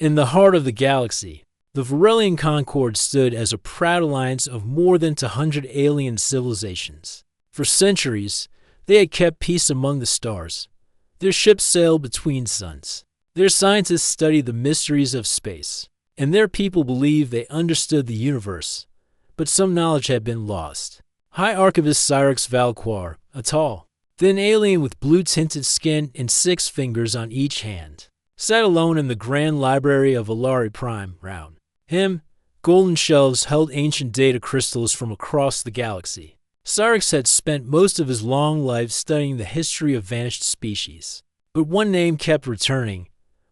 In the heart of the galaxy, the Varelian Concord stood as a proud alliance of more than 200 alien civilizations. For centuries, they had kept peace among the stars. Their ships sailed between suns. Their scientists studied the mysteries of space, and their people believed they understood the universe. But some knowledge had been lost. High Archivist Cyrix Valquar, a tall, thin alien with blue-tinted skin and 6 fingers on each hand, sat alone in the grand library of Alari Prime. Round him, golden shelves held ancient data crystals from across the galaxy. Cyrix had spent most of his long life studying the history of vanished species. But one name kept returning,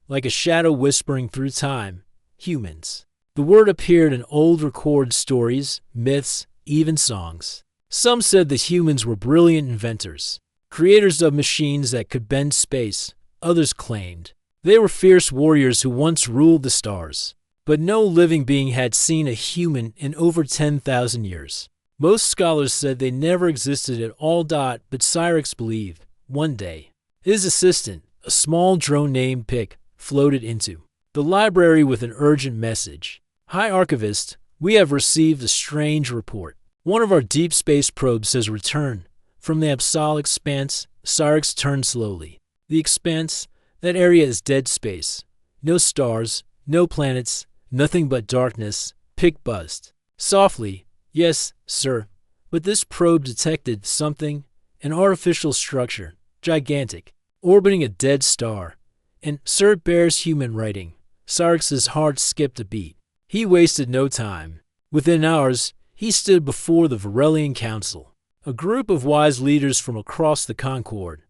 like a shadow whispering through time: humans. The word appeared in old recorded stories, myths, even songs. Some said that humans were brilliant inventors, creators of machines that could bend space. Others claimed they were fierce warriors who once ruled the stars. But no living being had seen a human in over 10,000 years. Most scholars said they never existed at all. But Cyrix believed, one day, his assistant, a small drone named Pick, floated into the library with an urgent message. High Archivist, we have received a strange report. One of our deep space probes has returned from the Absol Expanse. Cyrix turned slowly. The Expanse, that area is dead space. No stars, no planets, nothing but darkness. Pick buzzed softly. Yes, sir, but this probe detected something, an artificial structure, gigantic, orbiting a dead star. And, sir, it bears human writing. Cyrix's heart skipped a beat. He wasted no time. Within hours, he stood before the Varelian Council, a group of wise leaders from across the Concord.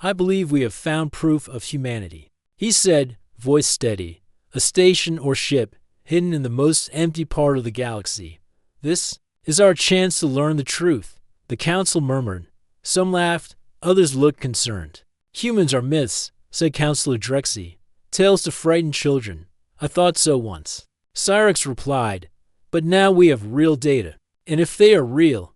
I believe we have found proof of humanity, he said, voice steady. A station or ship hidden in the most empty part of the galaxy. This is our chance to learn the truth, the council murmured. Some laughed, others looked concerned. Humans are myths, said Counselor Drexy. Tales to frighten children. I thought so once. Cyrix replied, but now we have real data. And if they are real,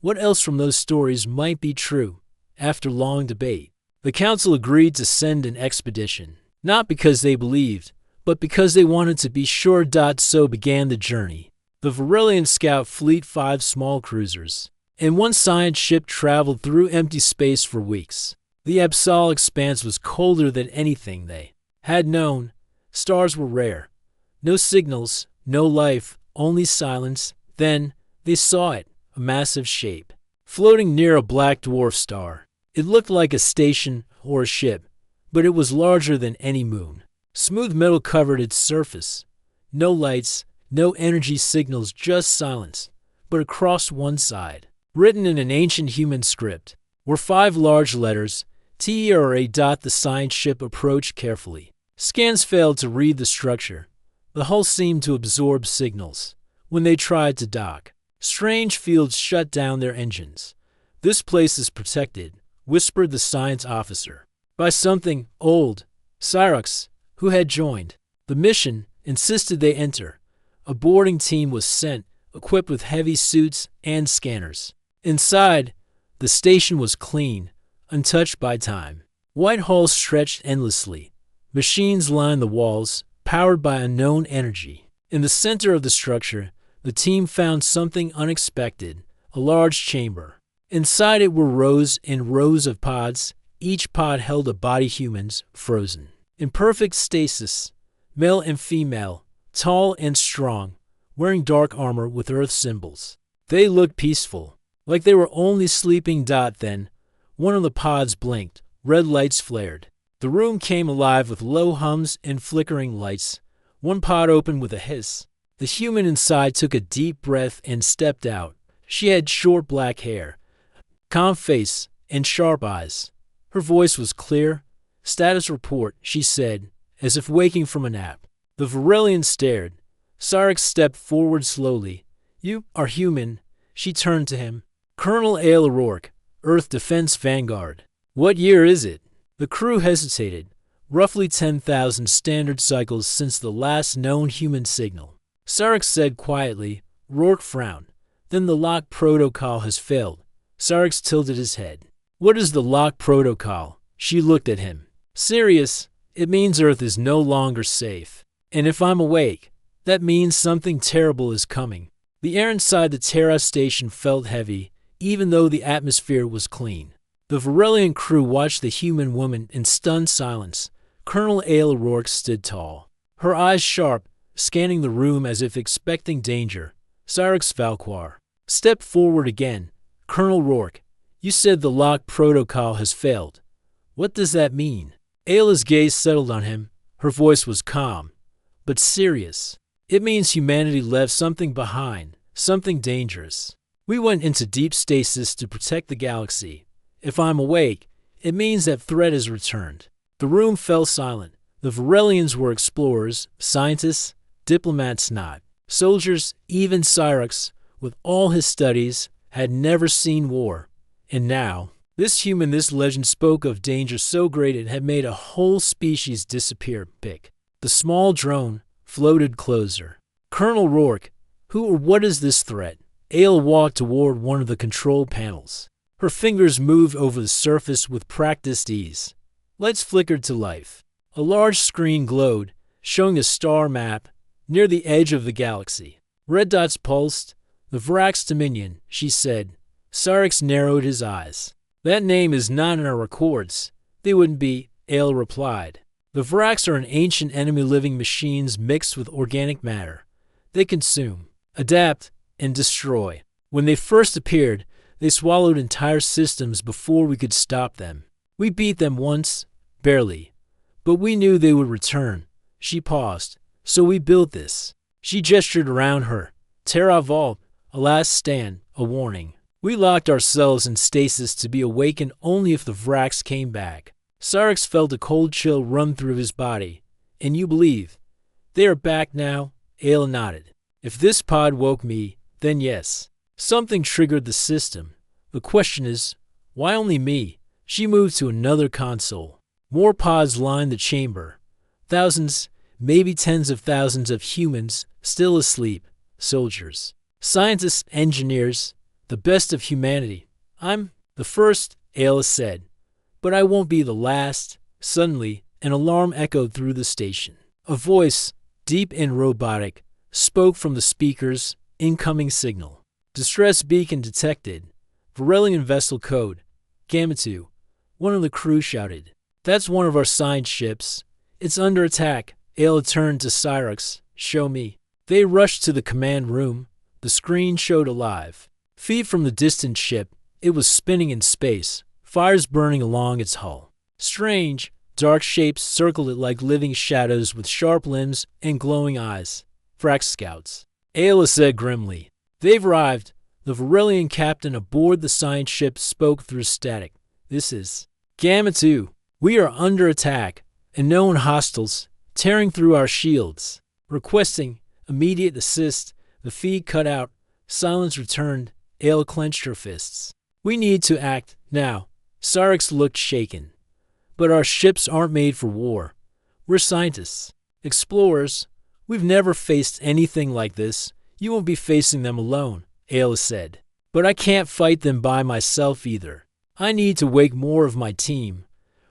what else from those stories might be true? After long debate, the council agreed to send an expedition, not because they believed, but because they wanted to be sure. So began the journey. The Varelian Scout Fleet, 5 small cruisers, and 1 science ship traveled through empty space for weeks. The Absol Expanse was colder than anything they had known. Stars were rare. No signals, no life, only silence. Then they saw it, a massive shape, floating near a black dwarf star. It looked like a station or a ship, but it was larger than any moon. Smooth metal covered its surface. No lights, no energy signals, just silence. But across one side, written in an ancient human script, were 5 large letters, TERA. The science ship approached carefully. Scans failed to read the structure. The hull seemed to absorb signals. When they tried to dock, strange fields shut down their engines. This place is protected, whispered the science officer, by something old. Cyrix, who had joined the mission, insisted they enter. A boarding team was sent, equipped with heavy suits and scanners. Inside, the station was clean, untouched by time. White halls stretched endlessly. Machines lined the walls, powered by unknown energy. In the center of the structure, the team found something unexpected, a large chamber. Inside it were rows and rows of pods. Each pod held a body humans, frozen in perfect stasis, male and female, tall and strong, wearing dark armor with Earth symbols. They looked peaceful, like they were only sleeping. Then, one of the pods blinked. Red lights flared. The room came alive with low hums and flickering lights. One pod opened with a hiss. The human inside took a deep breath and stepped out. She had short black hair, calm face, and sharp eyes. Her voice was clear. Status report, she said, as if waking from a nap. The Varelian stared. Cyrix stepped forward slowly. You are human. She turned to him. Colonel Ale O'Rourke, Earth Defense Vanguard. What year is it? The crew hesitated. Roughly 10,000 standard cycles since the last known human signal. Cyrix said quietly. Rourke frowned. Then the lock protocol has failed. Cyrix tilted his head. What is the lock protocol? She looked at him. Serious. It means Earth is no longer safe. And if I'm awake, that means something terrible is coming. The air inside the Terra station felt heavy, even though the atmosphere was clean. The Varelian crew watched the human woman in stunned silence. Colonel Ayla Rourke stood tall, her eyes sharp, scanning the room as if expecting danger. Cyrix Valquar stepped forward again. Colonel Rourke, you said the lock protocol has failed. What does that mean? Ayla's gaze settled on him. Her voice was calm, but serious. It means humanity left something behind, something dangerous. We went into deep stasis to protect the galaxy. If I'm awake, it means that threat has returned. The room fell silent. The Varelians were explorers, scientists, diplomats not. Soldiers, even Cyrix, with all his studies, had never seen war. And now, this human, this legend spoke of danger so great it had made a whole species disappear. Pick. The small drone floated closer. Colonel Rourke, who or what is this threat? Ayla walked toward one of the control panels. Her fingers moved over the surface with practiced ease. Lights flickered to life. A large screen glowed, showing a star map near the edge of the galaxy. Red dots pulsed. The Vrax Dominion, she said. Cyrix narrowed his eyes. That name is not in our records. They wouldn't be, Ayla replied. The Vrax are an ancient enemy living machines mixed with organic matter. They consume, adapt, and destroy. When they first appeared, they swallowed entire systems before we could stop them. We beat them once, barely. But we knew they would return. She paused. So we built this. She gestured around her. Terra Vault, a last stand, a warning. We locked ourselves in stasis to be awakened only if the Vrax came back. Cyrix felt a cold chill run through his body. And you believe? They are back now? Ayla nodded. If this pod woke me, then yes. Something triggered the system. The question is, why only me? She moved to another console. More pods lined the chamber. Thousands, maybe tens of thousands of humans still asleep. Soldiers, scientists, engineers, the best of humanity. I'm the first, Ayla said. But I won't be the last. Suddenly, an alarm echoed through the station. A voice, deep and robotic, spoke from the speakers. Incoming signal. Distress beacon detected. Varelian vessel code. Gamma 2. One of the crew shouted. That's one of our science ships. It's under attack. Ayla turned to Cyrix. Show me. They rushed to the command room. The screen showed alive. Feet from the distant ship. It was spinning in space. Fires burning along its hull. Strange, dark shapes circled it like living shadows with sharp limbs and glowing eyes. Vrax scouts. Ayla said grimly. They've arrived. The Varelian captain aboard the science ship spoke through static. This is Gamma 2. We are under attack. Unknown hostiles tearing through our shields. Requesting immediate assist. The feed cut out. Silence returned. Ayla clenched her fists. We need to act now. Cyrix looked shaken. But our ships aren't made for war. We're scientists. Explorers. We've never faced anything like this. You won't be facing them alone, Ayla said. But I can't fight them by myself either. I need to wake more of my team.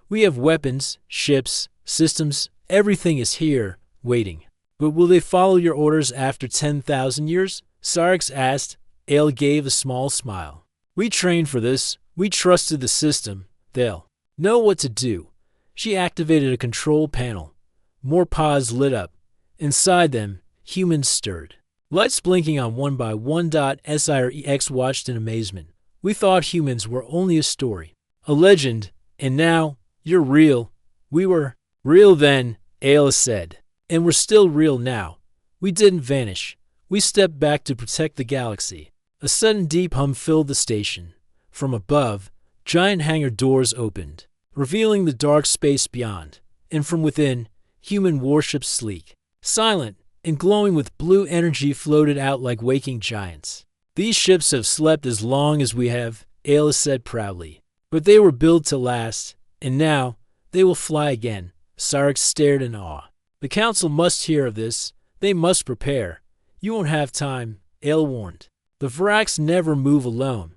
We have weapons, ships, systems, everything is here, waiting. But will they follow your orders after 10,000 years? Cyrix asked. Ayla gave a small smile. We trained for this. We trusted the system. They'll know what to do. She activated a control panel. More pods lit up. Inside them, humans stirred. Lights blinking on one by one. Sirx watched in amazement. We thought humans were only a story, a legend, and now you're real. We were real then, Ayla said. And we're still real now. We didn't vanish. We stepped back to protect the galaxy. A sudden deep hum filled the station. From above, giant hangar doors opened, revealing the dark space beyond. And from within, human warships sleek, silent, and glowing with blue energy floated out like waking giants. These ships have slept as long as we have, Ayla said proudly. But they were built to last, and now they will fly again. Cyrix stared in awe. The council must hear of this. They must prepare. You won't have time, Ayla warned. The Vrax never move alone.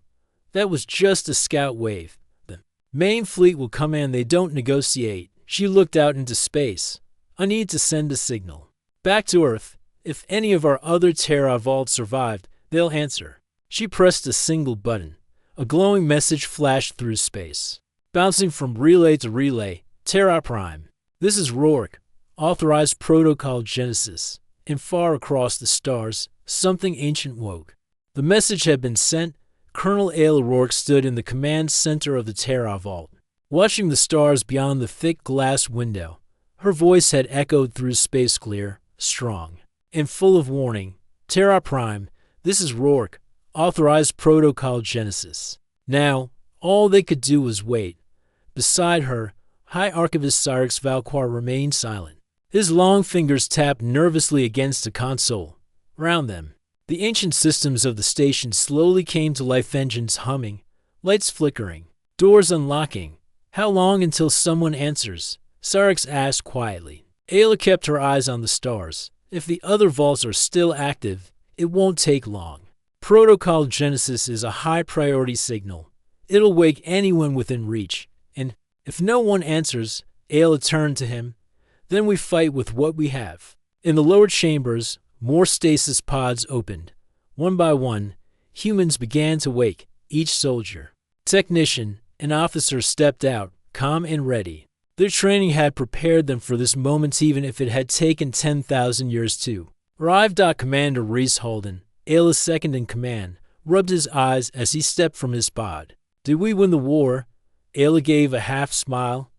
That was just a scout wave. The main fleet will come in. They don't negotiate. She looked out into space. I need to send a signal. Back to Earth. If any of our other Terra Vaults survived, they'll answer. She pressed a single button. A glowing message flashed through space. Bouncing from relay to relay, Terra Prime. This is Rourke, authorized protocol Genesis. And far across the stars, something ancient woke. The message had been sent. Colonel Ayla Rourke stood in the command center of the Terra Vault, watching the stars beyond the thick glass window. Her voice had echoed through space clear, strong, and full of warning. Terra Prime, this is Rourke, authorized protocol Genesis. Now, all they could do was wait. Beside her, High Archivist Cyrix Valquar remained silent. His long fingers tapped nervously against the console. Round them, the ancient systems of the station slowly came to life, engines humming, lights flickering, doors unlocking. How long until someone answers? Cyrix asked quietly. Ayla kept her eyes on the stars. If the other vaults are still active, it won't take long. Protocol Genesis is a high-priority signal. It'll wake anyone within reach. And if no one answers, Ayla turned to him, then we fight with what we have. In the lower chambers, more stasis pods opened. One by one, humans began to wake, each soldier, technician, and officer stepped out, calm and ready. Their training had prepared them for this moment, even if it had taken 10,000 years to arrive. Commander Reese Holden, Ayla's second in command, rubbed his eyes as he stepped from his pod. Did we win the war? Ayla gave a half smile.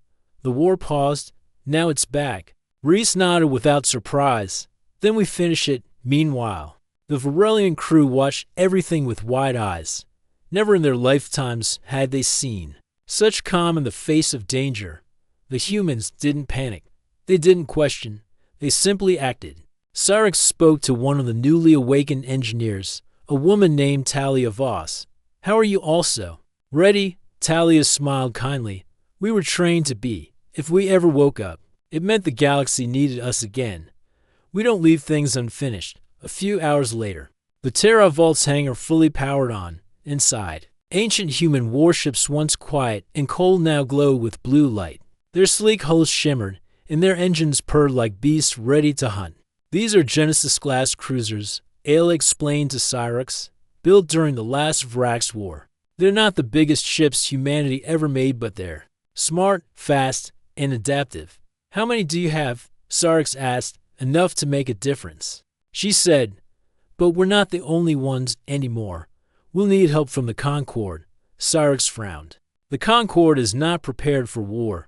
The war paused. Now it's back. Reese nodded without surprise. Then we finish it. Meanwhile, the Varelian crew watched everything with wide eyes. Never in their lifetimes had they seen such calm in the face of danger. The humans didn't panic. They didn't question. They simply acted. Cyrix spoke to one of the newly awakened engineers, a woman named Talia Voss. How are you also? Ready? Talia smiled kindly. We were trained to be. If we ever woke up, it meant the galaxy needed us again. We don't leave things unfinished. A few hours later, the Terra Vault's hangar fully powered on. Inside, ancient human warships, once quiet and cold, now glowed with blue light. Their sleek hulls shimmered, and their engines purred like beasts ready to hunt. These are Genesis-class cruisers, Ayla explained to Cyrix, built during the last Vrax War. They're not the biggest ships humanity ever made, but they're smart, fast, and adaptive. How many do you have? Cyrix asked. Enough to make a difference. She said, but we're not the only ones anymore. We'll need help from the Concord. Cyrix frowned. The Concord is not prepared for war.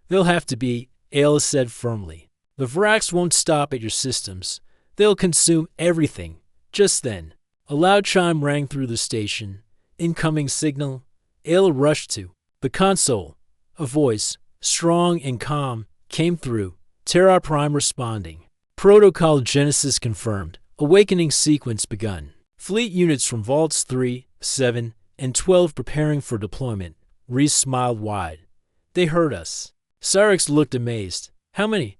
They'll have to be, Ayla said firmly. The Vrax won't stop at your systems. They'll consume everything. Just then, a loud chime rang through the station. Incoming signal. Ayla rushed to the console. A voice, strong and calm, came through. Terra Prime responding. Protocol Genesis confirmed. Awakening sequence begun. Fleet units from Vaults 3, 7, and 12 preparing for deployment. Reese smiled wide. They heard us. Cyrix looked amazed. How many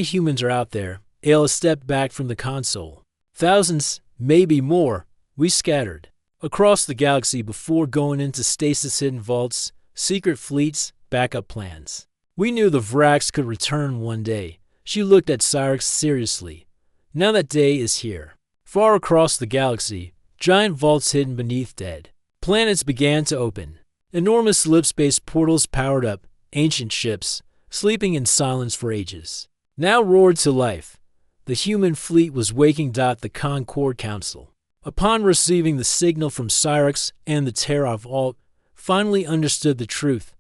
humans are out there? Ayla stepped back from the console. Thousands, maybe more. We scattered across the galaxy before going into stasis-hidden vaults, secret fleets, backup plans. We knew the Vrax could return one day. She looked at Cyrix seriously. Now that day is here. Far across the galaxy, giant vaults hidden beneath dead planets began to open. Enormous slip-space portals powered up. Ancient ships, sleeping in silence for ages, now roared to life. The human fleet was waking. The Concord Council, upon receiving the signal from Cyrix and the Terra Vault, finally understood the truth.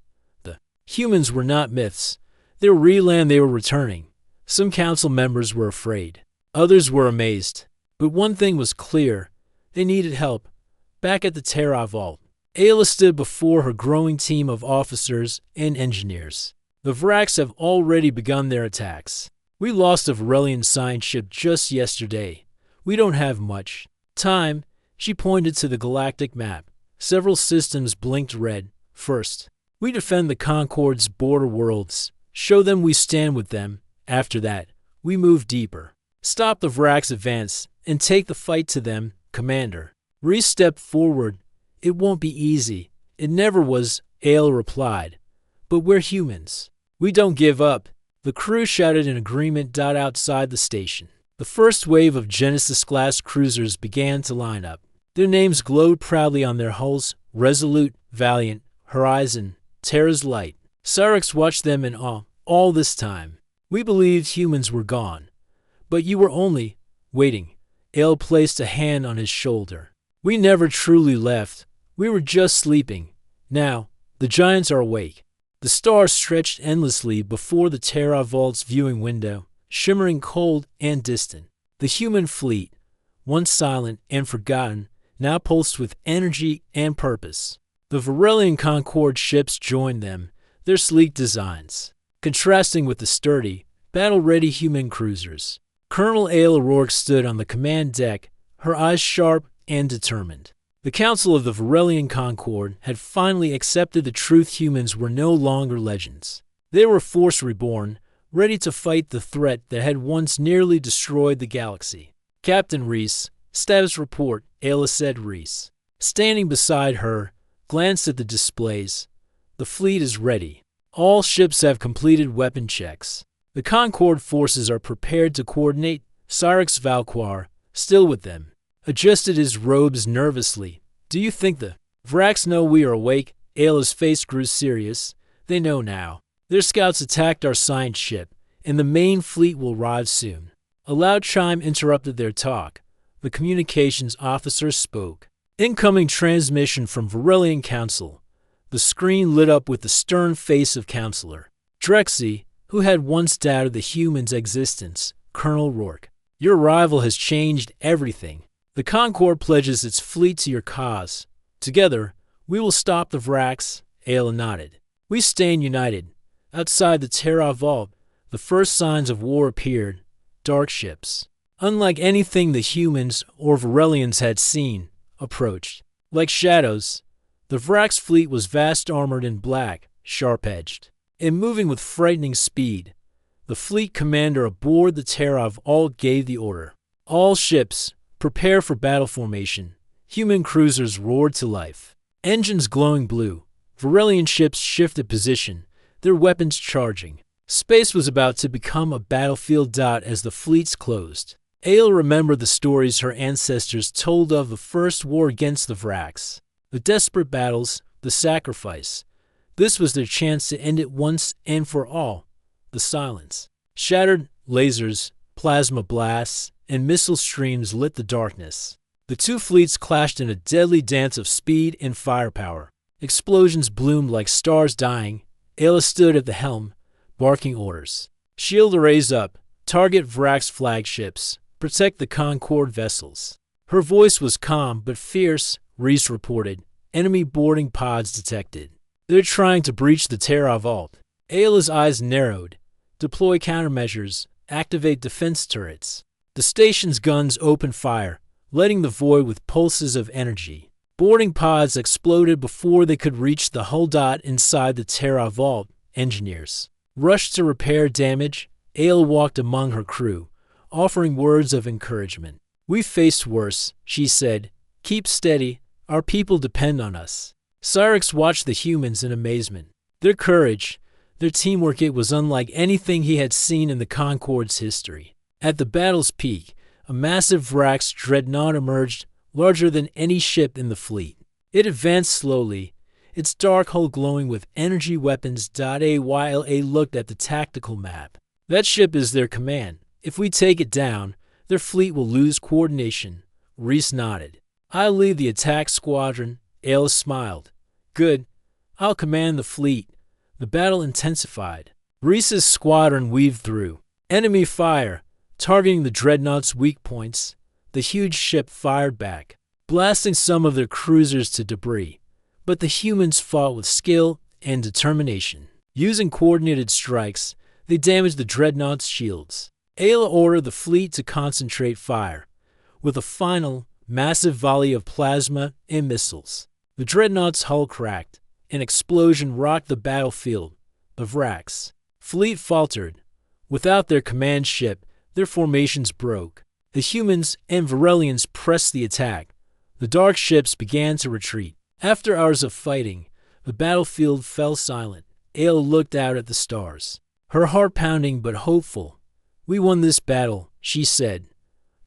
The humans were not myths. They were real and they were returning. Some council members were afraid. Others were amazed. But one thing was clear. They needed help. Back at the Terra Vault, Ayla stood before her growing team of officers and engineers. The Vrax have already begun their attacks. We lost a Varelian science ship just yesterday. We don't have much time. She pointed to the galactic map. Several systems blinked red. First, we defend the Concord's border worlds. Show them we stand with them. After that, we move deeper. Stop the Vrax advance and take the fight to them, Commander. Reese stepped forward. It won't be easy. It never was, Ayla replied. But we're humans. We don't give up. The crew shouted in agreement. Outside the station, The first wave of Genesis-class cruisers began to line up. Their names glowed proudly on their hulls: Resolute, Valiant, Horizon, Terra's Light. Cyrix watched them in awe. All this time, we believed humans were gone. But you were only waiting. Ale placed a hand on his shoulder. We never truly left. We were just sleeping. Now, the giants are awake. The stars stretched endlessly before the Terra Vault's viewing window, shimmering cold and distant. The human fleet, once silent and forgotten, now pulsed with energy and purpose. The Varelian Concord ships joined them, their sleek designs contrasting with the sturdy, battle-ready human cruisers. Colonel Ale O'Rourke stood on the command deck, her eyes sharp and determined. The Council of the Varelian Concord had finally accepted the truth: humans were no longer legends. They were force reborn, ready to fight the threat that had once nearly destroyed the galaxy. Captain Reese, status report, Ayla said. Reese, standing beside her, glanced at the displays. The fleet is ready. All ships have completed weapon checks. The Concord forces are prepared to coordinate. Cyrix Valquar, still with them, adjusted his robes nervously. Do you think the Vrax know we are awake? Ayla's face grew serious. They know now. Their scouts attacked our science ship, and the main fleet will arrive soon. A loud chime interrupted their talk. The communications officer spoke. Incoming transmission from Varelian Council. The screen lit up with the stern face of Counselor Drexy, who had once doubted the human's existence. Colonel Rourke, your arrival has changed everything. The Concord pledges its fleet to your cause. Together, we will stop the Vrax. Ayla nodded. We stand united. Outside the Terra Vault, the first signs of war appeared. Dark ships, unlike anything the humans or Varelians had seen, approached. Like shadows, the Vrax fleet was vast, armored in black, sharp-edged, and moving with frightening speed. The fleet commander aboard the Terra Vault gave the order. All ships, prepare for battle formation. Human cruisers roared to life. Engines glowing blue. Varelian ships shifted position, their weapons charging. Space was about to become a battlefield. As the fleets closed, Ayla remembered the stories her ancestors told of the first war against the Vrax. The desperate battles, the sacrifice. This was their chance to end it once and for all. The silence. Shattered lasers, plasma blasts, and missile streams lit the darkness. The two fleets clashed in a deadly dance of speed and firepower. Explosions bloomed like stars dying. Ayla stood at the helm, barking orders. Shield arrays up. Target Vrax flagships. Protect the Concord vessels. Her voice was calm but fierce. Reese reported. Enemy boarding pods detected. They're trying to breach the Terra Vault. Ayla's eyes narrowed. Deploy countermeasures. Activate defense turrets. The station's guns opened fire, letting the void with pulses of energy. Boarding pods exploded before they could reach the hull. Inside the Terra Vault, engineers rushed to repair damage. Ayla walked among her crew, offering words of encouragement. We faced worse, she said. Keep steady. Our people depend on us. Cyrix watched the humans in amazement. Their courage, their teamwork, it was unlike anything he had seen in the Concord's history. At the battle's peak, a massive Vrax dreadnought emerged, larger than any ship in the fleet. It advanced slowly, its dark hull glowing with energy weapons. Ayla looked at the tactical map. That ship is their command. If we take it down, their fleet will lose coordination. Reese nodded. I'll lead the attack squadron. Ayla smiled. Good. I'll command the fleet. The battle intensified. Reese's squadron weaved through. Enemy fire, targeting the dreadnought's weak points. The huge ship fired back, blasting some of their cruisers to debris. But the humans fought with skill and determination. Using coordinated strikes, they damaged the dreadnought's shields. Ayla ordered the fleet to concentrate fire. With a final, massive volley of plasma and missiles, the dreadnought's hull cracked. An explosion rocked the battlefield. The Vrax fleet faltered. Without their command ship, their formations broke. The humans and Varelians pressed the attack. The dark ships began to retreat. After hours of fighting, the battlefield fell silent. Ayla looked out at the stars, her heart pounding but hopeful. We won this battle, she said.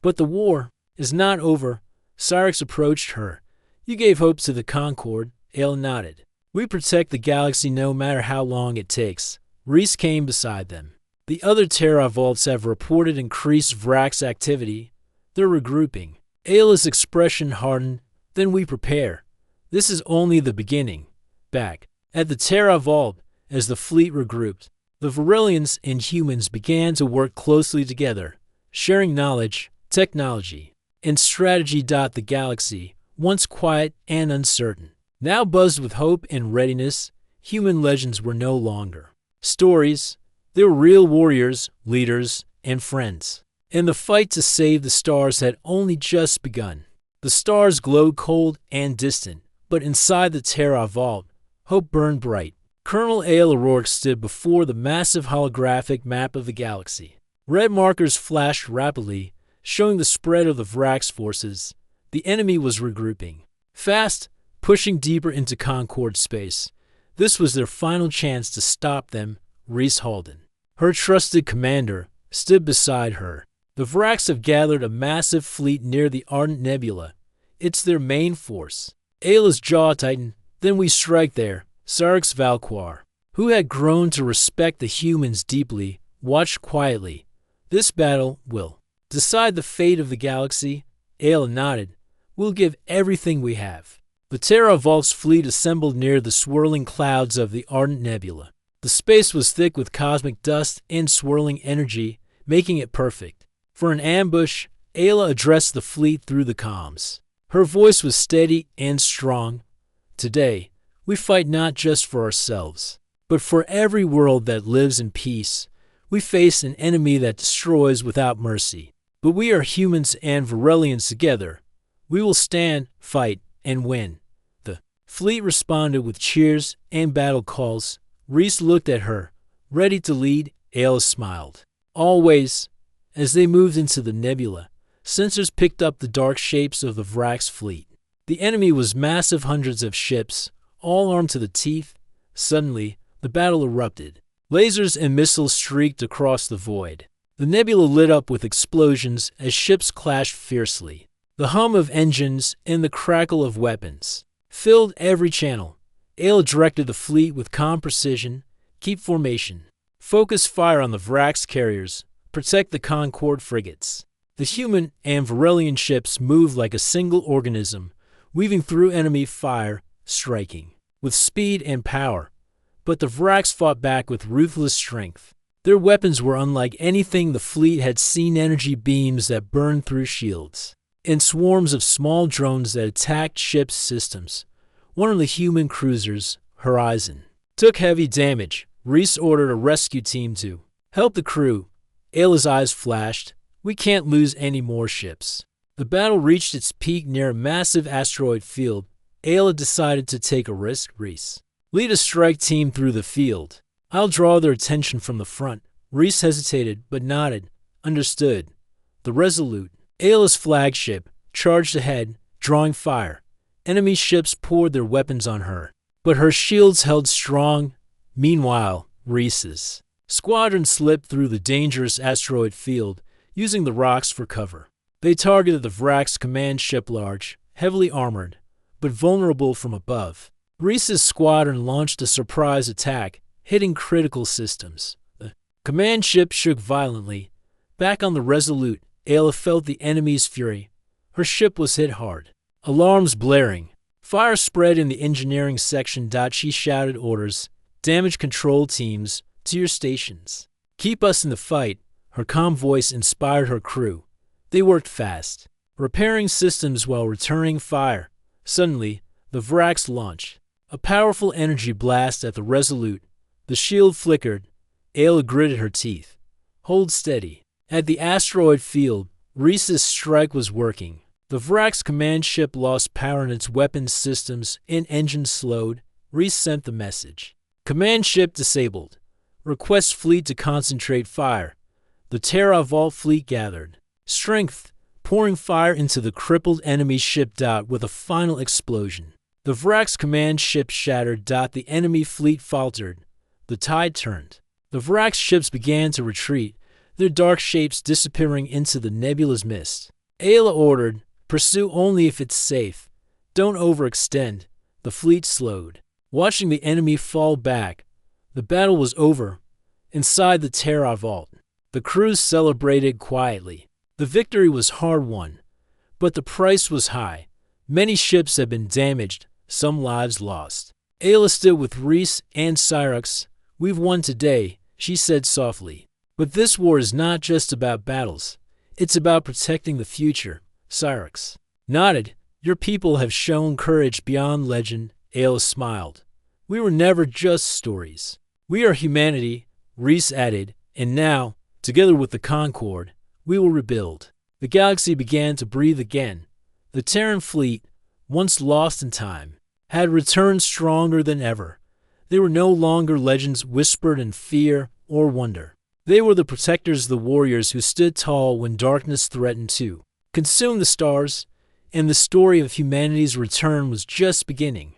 But the war is not over. Cyrix approached her. You gave hope to the Concord. Ayla nodded. We protect the galaxy no matter how long it takes. Reese came beside them. The other Terra Vaults have reported increased Vrax activity. They're regrouping. Ayla's expression hardened. Then we prepare. This is only the beginning. Back at the Terra Vault, as the fleet regrouped, the Varillians and humans began to work closely together, sharing knowledge, technology, and strategy. The galaxy, once quiet and uncertain, now buzzed with hope and readiness. Human legends were no longer stories. They were real warriors, leaders, and friends. And the fight to save the stars had only just begun. The stars glowed cold and distant, but inside the Terra Vault, hope burned bright. Colonel Ayla Rourke stood before the massive holographic map of the galaxy. Red markers flashed rapidly, showing the spread of the Vrax forces. The enemy was regrouping. Fast, pushing deeper into Concord space. This was their final chance to stop them. Reese Halden, her trusted commander, stood beside her. The Vrax have gathered a massive fleet near the Ardent Nebula. It's their main force. Ayla's jaw tightened. Then we strike there. Cyrix Valquar, who had grown to respect the humans deeply, watched quietly. This battle will decide the fate of the galaxy. Ayla nodded. We'll give everything we have. The Terra Vault's fleet assembled near the swirling clouds of the Ardent Nebula. The space was thick with cosmic dust and swirling energy, making it perfect. For an ambush, Ayla addressed the fleet through the comms. Her voice was steady and strong. Today, we fight not just for ourselves, but for every world that lives in peace. We face an enemy that destroys without mercy. But we are humans and Varillians together. We will stand, fight, and win. The fleet responded with cheers and battle calls. Reese looked at her, ready to lead. Ayla smiled. Always. As they moved into the nebula, sensors picked up the dark shapes of the Vrax fleet. The enemy was massive, hundreds of ships, all armed to the teeth. Suddenly, the battle erupted. Lasers and missiles streaked across the void. The nebula lit up with explosions as ships clashed fiercely. The hum of engines and the crackle of weapons filled every channel. Ayla directed the fleet with calm precision. Keep formation. Focus fire on the Vrax carriers. Protect the Concord frigates. The human and Varillian ships moved like a single organism, weaving through enemy fire, striking with speed and power. But the Vrax fought back with ruthless strength. Their weapons were unlike anything the fleet had seen, energy beams that burned through shields, and swarms of small drones that attacked ships' systems. One of the human cruisers, Horizon, took heavy damage. Reese ordered a rescue team to help the crew. Ayla's eyes flashed. We can't lose any more ships. The battle reached its peak near a massive asteroid field. Ayla decided to take a risk. Reese, lead a strike team through the field. I'll draw their attention from the front. Reese hesitated, but nodded. Understood. The Resolute, Ayla's flagship, charged ahead, drawing fire. Enemy ships poured their weapons on her, but her shields held strong. Meanwhile, Reese's squadron slipped through the dangerous asteroid field, using the rocks for cover. They targeted the Vrax command ship, large, heavily armored, but vulnerable from above. Reese's squadron launched a surprise attack, hitting critical systems. The command ship shook violently. Back on the Resolute, Ayla felt the enemy's fury. Her ship was hit hard. Alarms blaring. Fire spread in the engineering section. She shouted orders. Damage control teams, to your stations. Keep us in the fight. Her calm voice inspired her crew. They worked fast, repairing systems while returning fire. Suddenly, the Vrax launched a powerful energy blast at the Resolute. The shield flickered. Ayla gritted her teeth. Hold steady. At the asteroid field, Reese's strike was working. The Vrax command ship lost power in its weapons systems and engines slowed. Reese sent the message. Command ship disabled. Request fleet to concentrate fire. The Terra Vault fleet gathered strength, pouring fire into the crippled enemy ship. With a final explosion, the Vrax command ship shattered. The enemy fleet faltered. The tide turned. The Vrax ships began to retreat, their dark shapes disappearing into the nebula's mist. Ayla ordered, "Pursue only if it's safe. Don't overextend." The fleet slowed, watching the enemy fall back. The battle was over. Inside the Terra vault, the crews celebrated quietly. The victory was hard-won, but the price was high. Many ships had been damaged, some lives lost. Ayla stood with Reese and Cyrix. "We've won today," she said softly. "But this war is not just about battles. It's about protecting the future." Cyrix nodded. "Your people have shown courage beyond legend." Ayla smiled. "We were never just stories. We are humanity," Reese added, "and now, together with the Concord, we will rebuild." The galaxy began to breathe again. The Terran fleet, once lost in time, had returned stronger than ever. They were no longer legends whispered in fear or wonder. They were the protectors, the warriors who stood tall when darkness threatened to consume the stars, and the story of humanity's return was just beginning.